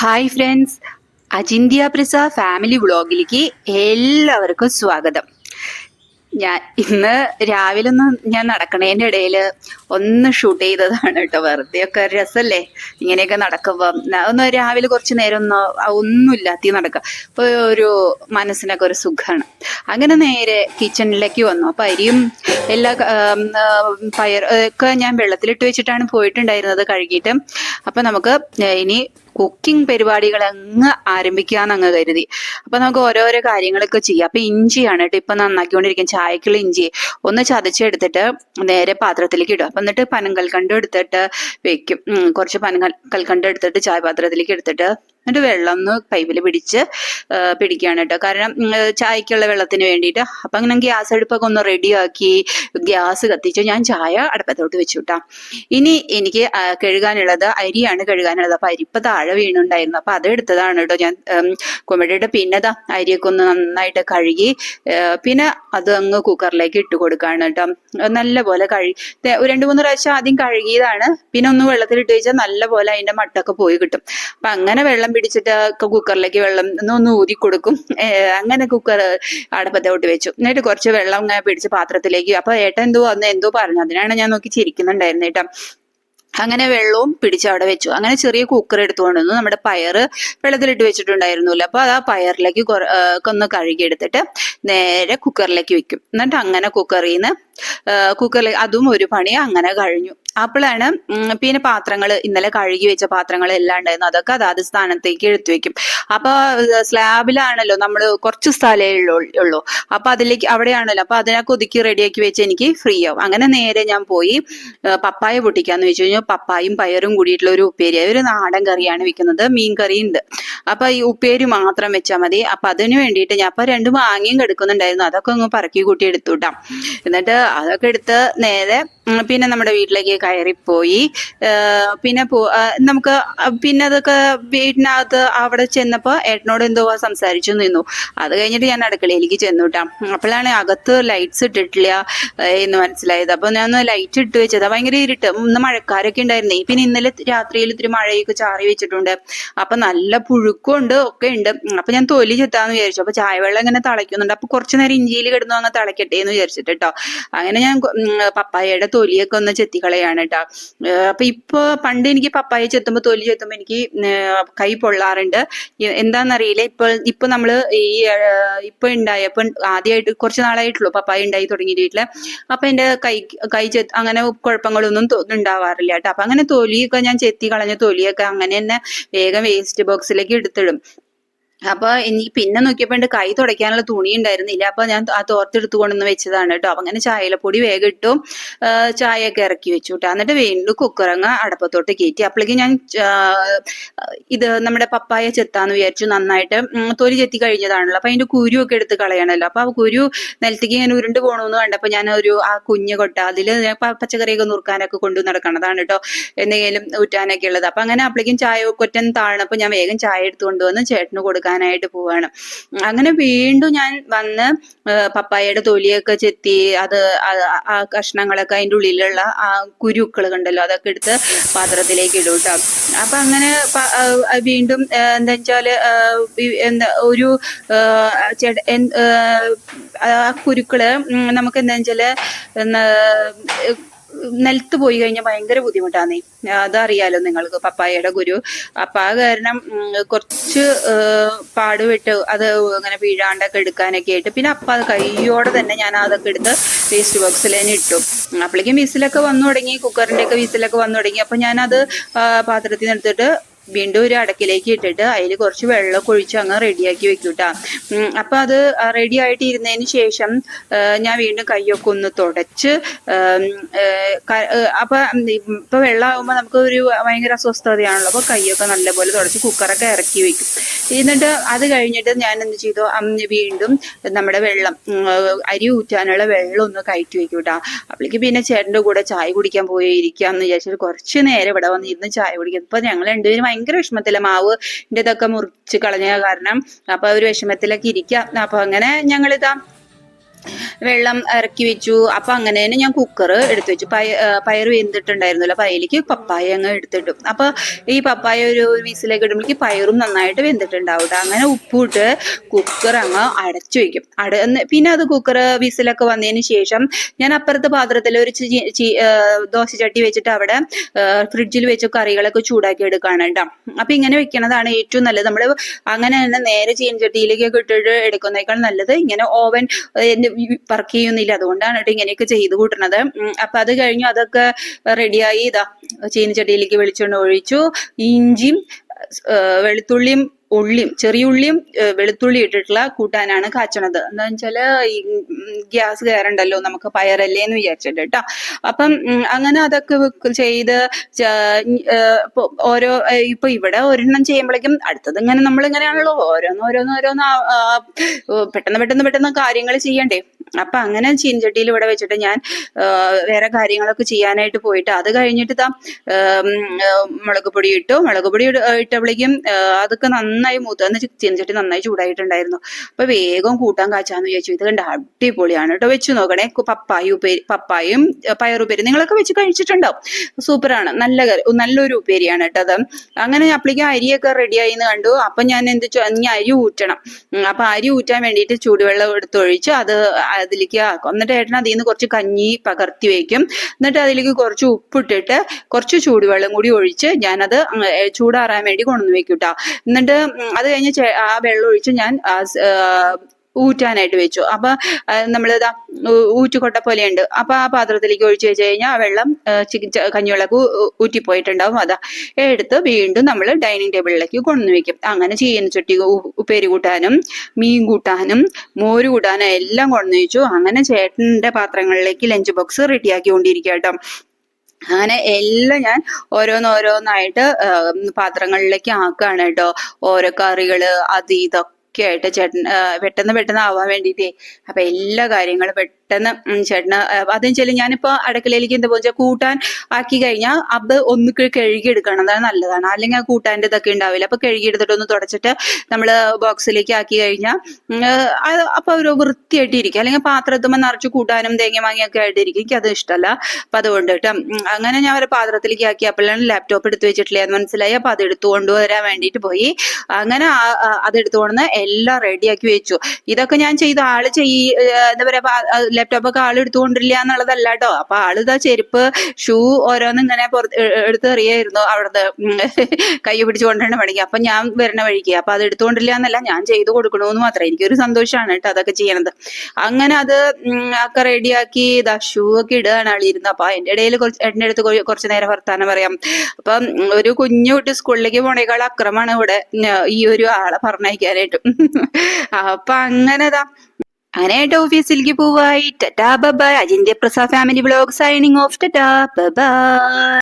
Hi friends, അജിന്ത്യ പ്രസ family വ്ളോഗിലേക്ക് എല്ലാവർക്കും സ്വാഗതം. ഞാൻ ഇന്ന് രാവിലെ ഞാൻ നടക്കണേന്റെ ഇടയിൽ ഒന്ന് ഷൂട്ട് ചെയ്തതാണ് കേട്ടോ. വെറുതെ ഒക്കെ രസല്ലേ ഇങ്ങനെയൊക്കെ നടക്കുമ്പോ. ഒന്ന് രാവിലെ കുറച്ച് നേരം ഒന്നുമില്ലാത്തി നടക്കുക, ഇപ്പൊ ഒരു മനസ്സിനൊക്കെ ഒരു സുഖമാണ്. അങ്ങനെ നേരെ കിച്ചണിലേക്ക് വന്നു. അപ്പൊ അരിയും എല്ലാ പയർ ഒക്കെ ഞാൻ വെള്ളത്തിലിട്ട് വെച്ചിട്ടാണ് പോയിട്ടുണ്ടായിരുന്നത് കഴുകിയിട്ട്. അപ്പൊ നമുക്ക് ഇനി കുക്കിംഗ് പരിപാടികൾ അങ്ങ് ആരംഭിക്കാന്ന് അങ്ങ് കരുതി. അപ്പൊ നമുക്ക് ഓരോരോ കാര്യങ്ങളൊക്കെ ചെയ്യാം. അപ്പൊ ഇഞ്ചിയാണ് കേട്ടോ ഇപ്പൊ നന്നാക്കിക്കൊണ്ടിരിക്കും. ചായക്കുള്ള ഇഞ്ചി ഒന്ന് ചതച്ചെടുത്തിട്ട് നേരെ പാത്രത്തിലേക്ക് ഇടും. അപ്പൊ എന്നിട്ട് പനങ്കൽക്കണ്ടം എടുത്തിട്ട് വെക്കും. കുറച്ച് പനങ്കൽക്കണ്ടം എടുത്തിട്ട് ചായ പാത്രത്തിലേക്ക് എടുത്തിട്ട് എന്നിട്ട് വെള്ളം ഒന്ന് പൈപ്പിൽ പിടിക്കുകയാണ് കേട്ടോ. കാരണം ചായക്കുള്ള വെള്ളത്തിന് വേണ്ടിയിട്ട്. അപ്പൊ അങ്ങനെ ഗ്യാസ് അടുപ്പൊക്കെ ഒന്ന് റെഡിയാക്കി ഗ്യാസ് കത്തിച്ച് ഞാൻ ചായ അടുപ്പത്തോട്ട് വെച്ചു കേട്ടാ. ഇനി എനിക്ക് കഴുകാനുള്ളത് അരിയാണ് കഴുകാനുള്ളത്. അപ്പൊ അരിപ്പ താഴെ വീണുണ്ടായിരുന്നു. അപ്പൊ അത് എടുത്തതാണ് കേട്ടോ ഞാൻ കുമഴിയുടെ. പിന്നെ അരിയൊക്കെ ഒന്ന് നന്നായിട്ട് കഴുകി പിന്നെ അത് അങ്ങ് കുക്കറിലേക്ക് ഇട്ട് കൊടുക്കാണ് കേട്ടോ. നല്ല പോലെ രണ്ട് മൂന്ന് പ്രാവശ്യം ആദ്യം കഴുകിയതാണ്. പിന്നെ ഒന്ന് വെള്ളത്തിലിട്ട് വെച്ചാൽ നല്ല പോലെ അതിന്റെ മട്ടൊക്കെ പോയി കിട്ടും. അപ്പൊ അങ്ങനെ വെള്ളം പിടിച്ചിട്ട് കുക്കറിലേക്ക് വെള്ളം ഒന്ന് ഊതി കൊടുക്കും. അങ്ങനെ കുക്കർ അടുപ്പത്തോട്ട് വെച്ചു. എന്നിട്ട് കുറച്ച് വെള്ളം ഇങ്ങനെ പിടിച്ച് പാത്രത്തിലേക്ക്. അപ്പൊ ഏട്ടൻ എന്തോ പറഞ്ഞു. അതിനാണ് ഞാൻ നോക്കി ചിരിക്കുന്നുണ്ടായിരുന്നു കേട്ടോ. അങ്ങനെ വെള്ളവും പിടിച്ച് അവിടെ വെച്ചു. അങ്ങനെ ചെറിയ കുക്കർ എടുത്തുകൊണ്ടുവന്നു. നമ്മുടെ പയറ് വെള്ളത്തിലിട്ട് വെച്ചിട്ടുണ്ടായിരുന്നില്ല. അപ്പൊ അത് ആ പയറിലേക്ക് ഒന്ന് കഴുകിയെടുത്തിട്ട് നേരെ കുക്കറിലേക്ക് വെക്കും. എന്നിട്ട് അങ്ങനെ കുക്കറിൽ അതും ഒരു പണി അങ്ങനെ കഴിഞ്ഞു. അപ്പോഴാണ് പിന്നെ പാത്രങ്ങൾ ഇന്നലെ കഴുകി വെച്ച പാത്രങ്ങൾ എല്ലാം ഉണ്ടായിരുന്നു. അതൊക്കെ അതാത് സ്ഥാനത്തേക്ക് എടുത്തു വെക്കും. അപ്പൊ സ്ലാബിലാണല്ലോ നമ്മള് കുറച്ച് സ്ഥലമേ ഉള്ളൂ. അപ്പൊ അവിടെയാണല്ലോ. അപ്പൊ അതിനൊക്കെ ഒതുക്കി റെഡിയാക്കി വെച്ച് എനിക്ക് ഫ്രീ ആവും. അങ്ങനെ നേരെ ഞാൻ പോയി പപ്പായ പൊട്ടിക്കാന്ന് വെച്ച് കഴിഞ്ഞാൽ പപ്പായും പയറും കൂടിയിട്ടുള്ള ഒരു ഉപ്പേരി. ഒരു നാടൻ കറിയാണ് വെക്കുന്നത്. മീൻ കറി ഉണ്ട്. അപ്പൊ ഈ ഉപ്പേരി മാത്രം വെച്ചാൽ മതി. അപ്പൊ അതിന് വേണ്ടിയിട്ട് ഞാൻ അപ്പൊ 2 മാങ്ങയും കിടക്കുന്നുണ്ടായിരുന്നു. അതൊക്കെ ഒന്ന് പറക്കി കൂട്ടി എടുത്തുട്ടാം. എന്നിട്ട് അതൊക്കെ എടുത്ത് നേരെ പിന്നെ നമ്മുടെ വീട്ടിലേക്ക് കയറിപ്പോയി. പിന്നെ നമുക്ക് പിന്നെ അതൊക്കെ വീട്ടിനകത്ത് അവിടെ ചെന്നപ്പോ ഏട്ടനോട് എന്തോ സംസാരിച്ചു നിന്നു. അത് കഴിഞ്ഞിട്ട് ഞാൻ അടുക്കളയിലേക്ക് ചെന്നു കേട്ടാ. അപ്പോഴാണ് അകത്ത് ലൈറ്റ്സ് ഇട്ടിട്ടില്ല എന്ന് മനസ്സിലായത്. അപ്പൊ ഞാൻ ലൈറ്റ് ഇട്ട് വെച്ചതാ. ഭയങ്കര ഇരുട്ട്. ഇന്ന് മഴക്കാരൊക്കെ ഉണ്ടായിരുന്നേ. പിന്നെ ഇന്നലെ രാത്രിയിൽ ഇത്തിരി മഴയൊക്കെ ചാറി വെച്ചിട്ടുണ്ട്. അപ്പൊ നല്ല പുഴുക്കുണ്ട് ഒക്കെ ഉണ്ട്. അപ്പൊ ഞാൻ തൊലി ചെത്താന്ന് വിചാരിച്ചു. അപ്പൊ ചായവെള്ളം ഇങ്ങനെ തിളയ്ക്കുന്നുണ്ട്. അപ്പൊ കുറച്ചു നേരം ഇഞ്ചിയിൽ കിടന്നു അങ്ങ് തിളയ്ക്കട്ടെ എന്ന് വിചാരിച്ചിട്ട് കേട്ടോ. അങ്ങനെ ഞാൻ പപ്പായയുടെ തൊലിയൊക്കെ ഒന്ന് ചെത്തിക്കളയാണ് കേട്ടോ. അപ്പൊ പണ്ട് എനിക്ക് പപ്പായ ചെത്തുമ്പോ തൊലി ചെത്തുമ്പോ എനിക്ക് കൈ പൊള്ളാറുണ്ട്. എന്താന്നറിയില്ല. ഇപ്പൊ നമ്മള് ഇപ്പൊ ആദ്യമായിട്ട് കുറച്ച് നാളായിട്ടുള്ളൂ പപ്പായ ഉണ്ടായി തുടങ്ങിയിട്ട്. അപ്പൊ എന്റെ കൈ അങ്ങനെ കുഴപ്പങ്ങളൊന്നും ഉണ്ടാവാറില്ല കേട്ടോ. അപ്പൊ അങ്ങനെ തൊലിയൊക്കെ ഞാൻ ചെത്തി കളഞ്ഞ തൊലിയൊക്കെ അങ്ങനെ തന്നെ വേഗം വേസ്റ്റ് ബോക്സിലേക്ക് എടുത്തിടും. അപ്പൊ പിന്നെ നോക്കിയപ്പോ എന്റെ കൈ തുടയ്ക്കാനുള്ള തുണി ഉണ്ടായിരുന്നില്ല. അപ്പൊ ഞാൻ ആ തോർത്തെടുത്ത് കൊണ്ടുവന്ന് വെച്ചതാണ് കേട്ടോ. അപ്പൊ അങ്ങനെ ചായലപ്പൊടി വേഗം ഇട്ടു. ചായയൊക്കെ ഇറക്കി വെച്ചു കേട്ടോ. എന്നിട്ട് വീണ്ടും കുക്കറങ്ങ് അടപ്പത്തോട്ട് കയറ്റി. അപ്പോഴേക്കും ഞാൻ ഇത് നമ്മുടെ പപ്പായ ചെത്താന്ന് വിചാരിച്ചു. നന്നായിട്ട് തൊലി ചെത്തി കഴിഞ്ഞതാണല്ലോ. അപ്പൊ അതിന്റെ കുരു ഒക്കെ എടുത്ത് കളയണല്ലോ. അപ്പൊ ആ കുരു നിലത്തേക്ക് ഇങ്ങനെ ഉരുണ്ട് പോകണമെന്ന് കണ്ടപ്പോ ഞാൻ ആ കുഞ്ഞു കൊട്ട അതില് പച്ചക്കറിയൊക്കെ നുറുക്കാനൊക്കെ കൊണ്ടു നടക്കണതാണ് കേട്ടോ. എന്തെങ്കിലും ഊറ്റാനൊക്കെ ഉള്ളത്. അപ്പൊ അങ്ങനെ അപ്പോഴേക്കും ചായ കൊറ്റൻ താഴണപ്പോ ഞാൻ വേഗം ചായ എടുത്തു കൊണ്ടുവന്ന് ചേട്ടന് കൊടുക്കാനായിട്ട് പോവാണ്. അങ്ങനെ വീണ്ടും ഞാൻ വന്ന് പപ്പായയുടെ തൊലിയൊക്കെ ചെത്തി അത് ആ കഷ്ണങ്ങളൊക്കെ അതിൻ്റെ ഉള്ളിലുള്ള ആ കുരുക്കൾ കണ്ടല്ലോ അതൊക്കെ എടുത്ത് പാത്രത്തിലേക്ക് ഇടും കേട്ടോ. അപ്പൊ അങ്ങനെ വീണ്ടും എന്താ വെച്ചാല് ഒരു കുരുക്കള് നമുക്ക് എന്താ വെച്ചാല് നിലത്ത് പോയി കഴിഞ്ഞാൽ ഭയങ്കര ബുദ്ധിമുട്ടാണ്. അതറിയാലോ നിങ്ങൾക്ക് പപ്പായയുടെ കുരു. അപ്പൊ ആ കാരണം കുറച്ച് പാടുപെട്ട് അത് അങ്ങനെ വീഴാണ്ടൊക്കെ എടുക്കാനൊക്കെ ആയിട്ട് പിന്നെ അത് കൈയോടെ തന്നെ ഞാൻ അതൊക്കെ എടുത്ത് വേസ്റ്റ് ബോക്സിൽ തന്നെ ഇട്ടു. അപ്പോഴേക്കും വിസിലൊക്കെ വന്നു തുടങ്ങി. കുക്കറിന്റെ ഒക്കെ വിസിലൊക്കെ വന്നു തുടങ്ങി. അപ്പൊ ഞാനത് പാത്രത്തിൽ നിന്ന് എടുത്തിട്ട് വീണ്ടും ഒരു അടക്കിലേക്ക് ഇട്ടിട്ട് അതിൽ കുറച്ച് വെള്ളം ഒഴിച്ച് അങ്ങ് റെഡിയാക്കി വെക്കൂട്ടാ. അപ്പൊ അത് റെഡി ആയിട്ട് ഇരുന്നതിന് ശേഷം ഞാൻ വീണ്ടും കൈയൊക്കെ ഒന്ന് തുടച്ച് അപ്പൊ ഇപ്പൊ വെള്ളമാകുമ്പോ നമുക്ക് ഒരു ഭയങ്കര അസ്വസ്ഥതയാണല്ലോ. അപ്പൊ കൈയൊക്കെ നല്ലപോലെ തുടച്ച് കുക്കറൊക്കെ ഇറക്കി വെക്കും. എന്നിട്ട് അത് കഴിഞ്ഞിട്ട് ഞാൻ എന്ത് ചെയ്തു, വീണ്ടും നമ്മുടെ വെള്ളം അരി ഊറ്റാനുള്ള വെള്ളം ഒന്ന് കയറ്റി വെക്കൂട്ടാ. അപ്പോഴേക്ക് പിന്നെ ചേട്ടന്റെ കൂടെ ചായ കുടിക്കാൻ പോയി ഇരിക്കാന്ന് വിചാരിച്ചിട്ട് കുറച്ച് നേരം ഇവിടെ വന്ന് ഇരുന്ന് ചായ കുടിക്കും. ഇപ്പൊ ഞങ്ങൾ രണ്ടുപേരും ഭയങ്കര വിഷമത്തില. മാവിന്റെ ഇതൊക്കെ മുറിച്ച് കളഞ്ഞ കാരണം അപ്പൊ ഒരു വിഷമത്തിലൊക്കെ ഇരിക്കാം. അപ്പൊ അങ്ങനെ ഞങ്ങളിതാ വെള്ളം ഇറക്കി വെച്ചു. അപ്പൊ അങ്ങനെ തന്നെ ഞാൻ കുക്കർ എടുത്തു വെച്ചു. പയർ വെന്തിട്ടുണ്ടായിരുന്നല്ലോ, അപ്പൊ അതിലേക്ക് പപ്പായ അങ്ങ് എടുത്തിട്ടു. അപ്പൊ ഈ പപ്പായ ഒരു വിസിലേക്ക് ഇടുമ്പോഴേക്ക് പയറും നന്നായിട്ട് വെന്തിട്ടുണ്ടാവും കേട്ടോ. അങ്ങനെ ഉപ്പിട്ട് കുക്കർ അങ്ങ് അടച്ചു വെക്കും. പിന്നെ അത് കുക്കർ വിസിലൊക്കെ വന്നതിന് ശേഷം ഞാൻ അപ്പുറത്തെ പാത്രത്തിൽ ഒരു ദോശച്ചട്ടി വെച്ചിട്ട് അവിടെ ഫ്രിഡ്ജിൽ വെച്ച് കറികളൊക്കെ ചൂടാക്കി എടുക്കുകയാണ് കേട്ടോ. അപ്പൊ ഇങ്ങനെ വെക്കണതാണ് ഏറ്റവും നല്ലത്. നമ്മള് അങ്ങനെ തന്നെ നേരെ ചീനച്ചട്ടിയിലേക്കൊക്കെ ഇട്ടിട്ട് എടുക്കുന്നേക്കാൾ നല്ലത് ഇങ്ങനെ ഓവൻ വർക്ക് ചെയ്യുന്നില്ല, അതുകൊണ്ടാണ് കേട്ടോ ഇങ്ങനെയൊക്കെ ചെയ്ത് കൂട്ടുന്നത്. അപ്പൊ അത് കഴിഞ്ഞു അതൊക്കെ റെഡിയായി. ഇതാ ചീനച്ചട്ടിയിലേക്ക് വെളിച്ചെണ്ണ ഒഴിച്ചു. ഇഞ്ചിയും വെളുത്തുള്ളിയും ഉള്ളിയും ചെറിയ ഉള്ളിയും വെളുത്തുള്ളി ഇട്ടിട്ടുള്ള കൂട്ടാനാണ് കാച്ചണത്. എന്താ വെച്ചാല് ഈ ഗ്യാസ് കയറണ്ടല്ലോ നമുക്ക്, പയറല്ലേ എന്ന് വിചാരിച്ചിട്ട് കേട്ടോ. അപ്പം അങ്ങനെ അതൊക്കെ ചെയ്ത് ഓരോ ഇപ്പൊ ഇവിടെ ഒരെണ്ണം ചെയ്യുമ്പോഴേക്കും അടുത്തത് ഇങ്ങനെ നമ്മളിങ്ങനെയാണല്ലോ ഓരോന്ന് പെട്ടെന്ന് കാര്യങ്ങൾ ചെയ്യണ്ടേ. അപ്പൊ അങ്ങനെ ചീൻചട്ടിയിൽ ഇവിടെ വെച്ചിട്ട് ഞാൻ വേറെ കാര്യങ്ങളൊക്കെ ചെയ്യാനായിട്ട് പോയിട്ട് അത് കഴിഞ്ഞിട്ട് മുളക് പൊടി ഇട്ടപ്പോഴേക്കും അതൊക്കെ നന്നായി മൂത്ത് ചീൻചട്ടി നന്നായി ചൂടായിട്ടുണ്ടായിരുന്നു. അപ്പൊ വേഗം കൂട്ടാൻ കാച്ചാന്ന് വിചാരിച്ചു. ഇത് കണ്ട അടിപൊളിയാണ് കേട്ടോ, വെച്ച് നോക്കണേ. പപ്പായും പയറുപ്പേരി നിങ്ങളൊക്കെ വെച്ച് കഴിച്ചിട്ടുണ്ടാവും. സൂപ്പറാണ്, നല്ലൊരു ഉപ്പേരിയാണ് കേട്ടോ അത്. അങ്ങനെ അപ്പോഴേക്കും അരിയൊക്കെ റെഡിയായി എന്ന് കണ്ടു. അപ്പൊ ഞാൻ ഇനി അരി ഊറ്റണം. അപ്പൊ അരി ഊറ്റാൻ വേണ്ടിയിട്ട് ചൂടുവെള്ളം എടുത്തൊഴിച്ച് അത് അതിലേക്ക് ആക്കും. എന്നിട്ട് ഏട്ടൻ അതിൽ നിന്ന് കുറച്ച് കഞ്ഞി പകർത്തി വെക്കും. എന്നിട്ട് അതിലേക്ക് കുറച്ച് ഉപ്പിട്ടിട്ട് കുറച്ച് ചൂടുവെള്ളം കൂടി ഒഴിച്ച് ഞാനത് ചൂടാറാൻ വേണ്ടി കൊണ്ടുവന്ന് വെക്കും കേട്ടോ. എന്നിട്ട് അത് കഴിഞ്ഞ് ആ വെള്ളം ഒഴിച്ച് ഞാൻ ഊറ്റാനായിട്ട് വെച്ചു. അപ്പൊ നമ്മളിതാ ഊറ്റുകൊട്ട പോലെയുണ്ട്. അപ്പൊ ആ പാത്രത്തിലേക്ക് ഒഴിച്ചു വെച്ച് കഴിഞ്ഞാൽ ആ വെള്ളം കഞ്ഞിവെള്ളമൊക്കെ ഊറ്റിപ്പോയിട്ടുണ്ടാവും. അതാ എടുത്ത് വീണ്ടും നമ്മൾ ഡൈനിങ് ടേബിളിലേക്ക് കൊണ്ടുവന്ന് വെക്കും. അങ്ങനെ ചീനച്ചട്ടി ഉപ്പേരി കൂട്ടാനും മീൻ കൂട്ടാനും മോര് കൂട്ടാനും എല്ലാം കൊണ്ടുവന്ന് വെച്ചു. അങ്ങനെ ചേട്ടന്റെ പാത്രങ്ങളിലേക്ക് ലഞ്ച് ബോക്സ് റെഡിയാക്കി കൊണ്ടിരിക്കുക കേട്ടോ. അങ്ങനെ എല്ലാം ഞാൻ ഓരോന്നായിട്ട് പാത്രങ്ങളിലേക്ക് ആക്കുകയാണ് കേട്ടോ. ഓരോ കറികള് അത് ഇതൊക്കെ ആയിട്ട് പെട്ടെന്ന് ആവാൻ വേണ്ടിയിട്ടേ. അപ്പൊ എല്ലാ കാര്യങ്ങളും പെട്ടെന്ന് ചേട്ടന് അതെന്ന് വെച്ചാല് ഞാനിപ്പോ അടുക്കളയിലേക്ക് എന്താ വെച്ചാൽ കൂട്ടാൻ ആക്കി കഴിഞ്ഞാൽ അത് ഒന്ന് കഴുകി എടുക്കണം, അതാണ് നല്ലതാണ്. അല്ലെങ്കിൽ ആ കൂട്ടാൻ്റെ ഇതൊക്കെ ഉണ്ടാവില്ല. അപ്പൊ കഴുകി എടുത്തിട്ട് ഒന്ന് തുടച്ചിട്ട് നമ്മള് ബോക്സിലേക്ക് ആക്കി കഴിഞ്ഞാൽ അപ്പൊ ഒരു വൃത്തിയായിട്ട് ഇരിക്കും. അല്ലെങ്കിൽ പാത്രത്തുമ്പോൾ നിറച്ച് കൂട്ടാനും തേങ്ങ മാങ്ങയൊക്കെ ആയിട്ടിരിക്കും. എനിക്ക് അത് ഇഷ്ടമല്ല. അപ്പൊ അതുകൊണ്ട് കേട്ടോ അങ്ങനെ ഞാൻ ഒരു പാത്രത്തിലേക്ക് ആക്കി. അപ്പോഴാണ് ലാപ്ടോപ്പ് എടുത്ത് വെച്ചിട്ടില്ല എന്ന് മനസ്സിലായി. അപ്പൊ അത് എടുത്തു കൊണ്ടുവരാൻ വേണ്ടിയിട്ട് പോയി. അങ്ങനെ അതെടുത്തു കൊണ്ടുവന്ന് എല്ലാം റെഡിയാക്കി വെച്ചു. ഇതൊക്കെ ഞാൻ ചെയ്ത ആള് എന്താ പറയാ ലാപ്ടോപ്പ് ഒക്കെ ആള് എടുത്തുകൊണ്ടിരില്ല എന്നുള്ളതല്ല കേട്ടോ. അപ്പൊ ആളിതാ ചെരുപ്പ് ഷൂ ഓരോന്നും ഇങ്ങനെ എടുത്ത് എറിയായിരുന്നു അവിടുന്ന് കൈ പിടിച്ചു കൊണ്ടുവരണ പണിക്ക്. അപ്പൊ ഞാൻ വരണ വഴിക്ക് അപ്പൊ അത് എടുത്തുകൊണ്ടില്ല എന്നല്ല, ഞാൻ ചെയ്തു കൊടുക്കണമെന്ന് മാത്രം. എനിക്കൊരു സന്തോഷമാണ് കേട്ടോ അതൊക്കെ ചെയ്യണത്. അങ്ങനെ അത് ഒക്കെ റെഡിയാക്കി ഇതാ ഷൂ ഒക്കെ ഇടുകയാണ് ആളിരുന്ന്. അപ്പൊ അതിന്റെ ഇടയിൽ എന്റെ അടുത്ത് കുറച്ചു നേരം വർത്താനം പറയാം. അപ്പം ഒരു കുഞ്ഞു കുട്ടി സ്കൂളിലേക്ക് പോണേക്കാൾ അക്രമാണ് ഇവിടെ ഈ ഒരു ആളെ പറഞ്ഞയക്കാനായിട്ട്. അപ്പൊ അങ്ങനെയായിട്ട് ഓഫീസിലേക്ക് പോവായി. Tata bye. Ajinthya Prasad family vlog signing off. Tata by.